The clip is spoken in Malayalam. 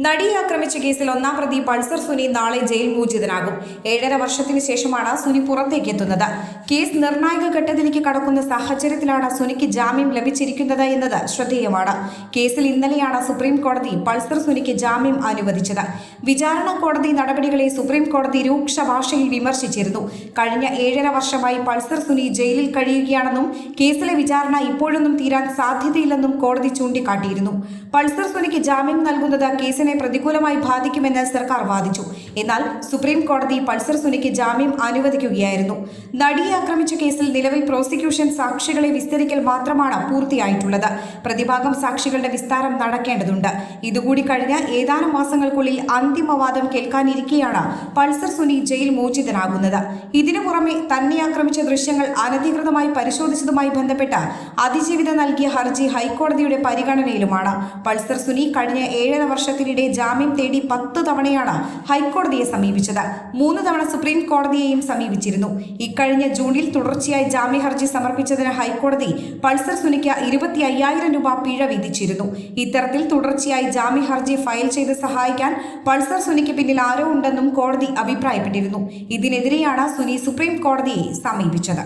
നടിയെ ആക്രമിച്ച കേസിൽ ഒന്നാം പ്രതി പൾസർ സുനി നാളെ ജയിൽ മോചിതനാകും. 7.5 വർഷത്തിന് ശേഷമാണ് സുനി പുറത്തേക്ക് എത്തുന്നത്. കേസ് നിർണായക ഘട്ടത്തിലേക്ക് കടക്കുന്ന സാഹചര്യത്തിലാണ് സുനിക്ക് ജാമ്യം ലഭിച്ചിരിക്കുന്നത് എന്നത് ശ്രദ്ധേയമാണ്. കേസിൽ ഇന്നലെയാണ് സുപ്രീം കോടതി പൾസർ സുനിക്ക് ജാമ്യം അനുവദിച്ചത്. വിചാരണ കോടതി നടപടികളെ സുപ്രീം കോടതി രൂക്ഷ ഭാഷയിൽ വിമർശിച്ചിരുന്നു. കഴിഞ്ഞ 7.5 വർഷമായി പൾസർ സുനി ജയിലിൽ കഴിയുകയാണെന്നും കേസിലെ വിചാരണ ഇപ്പോഴൊന്നും തീരാൻ സാധ്യതയില്ലെന്നും കോടതി ചൂണ്ടിക്കാട്ടിയിരുന്നു. പൾസർ സുനിക്ക് ജാമ്യം നൽകുന്നത് കേസിനെ പ്രതികൂലമായി ബാധിക്കുമെന്ന് സർക്കാർ വാദിച്ചു. എന്നാൽ സുപ്രീം കോടതി പൾസർ സുനിക്ക് ജാമ്യം അനുവദിക്കുകയായിരുന്നു. നടിയെ ആക്രമിച്ച കേസിൽ നിലവിൽ പ്രോസിക്യൂഷൻ സാക്ഷികളെ വിസ്തരിക്കൽ മാത്രമാണ് പൂർത്തിയായിട്ടുള്ളത്. പ്രതിഭാഗം സാക്ഷികളുടെ വിസ്താരം നടക്കേണ്ടതുണ്ട്. ഇതുകൂടി കഴിഞ്ഞ് ഏതാനും മാസങ്ങൾക്കുള്ളിൽ അന്തിമവാദം കേൾക്കാനിരിക്കെയാണ് പൾസർ സുനി ജയിൽ മോചിതനാകുന്നത്. ഇതിനു പുറമെ തന്നെ ആക്രമിച്ച ദൃശ്യങ്ങൾ അനധികൃതമായി പരിശോധിച്ചതുമായി ബന്ധപ്പെട്ട് അതിജീവിത നൽകിയ ഹർജി ഹൈക്കോടതിയുടെ പരിഗണനയിലുമാണ്. പൾസർ സുനി കഴിഞ്ഞ 7.5 വർഷത്തിനിടെ ജാമ്യം തേടി 10 തവണയാണ് ഹൈക്കോടതിയെ സമീപിച്ചത്. 3 തവണ സുപ്രീം കോടതിയെയും സമീപിച്ചിരുന്നു. ഇക്കഴിഞ്ഞ ജൂണിൽ തുടർച്ചയായി ജാമ്യ ഹർജി സമർപ്പിച്ചതിന് ഹൈക്കോടതി പൾസർ സുനിക്ക് 25,000 രൂപ പിഴ വിധിച്ചിരുന്നു. ഇത്തരത്തിൽ തുടർച്ചയായി ജാമ്യ ഹർജി ഫയൽ ചെയ്ത് സഹായിക്കാൻ പൾസർ സുനിക്ക് പിന്നിൽ ആരോ ഉണ്ടെന്നും കോടതി അഭിപ്രായപ്പെട്ടിരുന്നു. ഇതിനെതിരെയാണ് സുനി സുപ്രീം കോടതിയെ സമീപിച്ചത്.